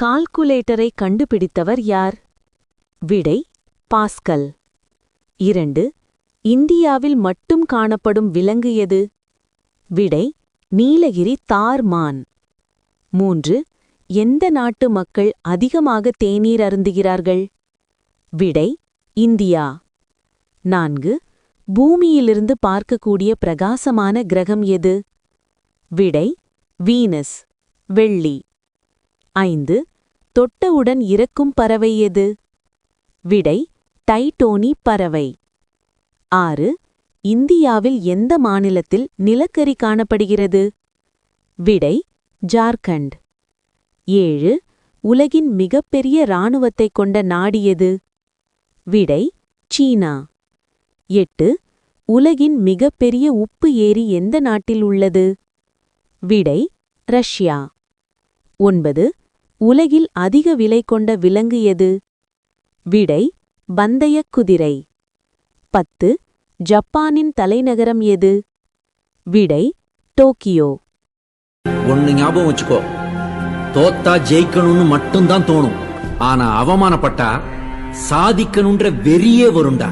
கால்குலேட்டரை கண்டுபிடித்தவர் யார்? விடை பாஸ்கல். 2. இந்தியாவில் மட்டும் காணப்படும் விலங்கு எது? விடை நீலகிரி தார் மான். 3. எந்த நாட்டு மக்கள் அதிகமாக தேநீர் அருந்துகிறார்கள்? விடை இந்தியா. 4. பூமியிலிருந்து பார்க்கக்கூடிய பிரகாசமான கிரகம் எது? விடை வீனஸ், வெள்ளி. 5. தொட்டவுடன் இறக்கும் பறவை எது? விடை டைட்டோனி பறவை. 6. இந்தியாவில் எந்த மாநிலத்தில் நிலக்கரி காணப்படுகிறது? விடை ஜார்க்கண்ட். 7. உலகின் மிகப்பெரிய இராணுவத்தைக் கொண்ட நாடு எது? விடை சீனா. 8. உலகின் மிகப்பெரிய உப்பு ஏரி எந்த நாட்டில் உள்ளது? விடை ரஷ்யா. 9. உலகில் அதிக விலை கொண்ட விலங்கு எது? விடை பந்தயக் குதிரை. 10. ஜப்பானின் தலைநகரம் எது? விடை டோக்கியோ. ஒன்னு ஞாபகம் வச்சுக்கோ, தோத்தா ஜெயிக்கணும்னு மட்டும்தான் தோணும், ஆனா அவமானப்பட்டா சாதிக்கணும்ன்ற வெறியே வரும்டா.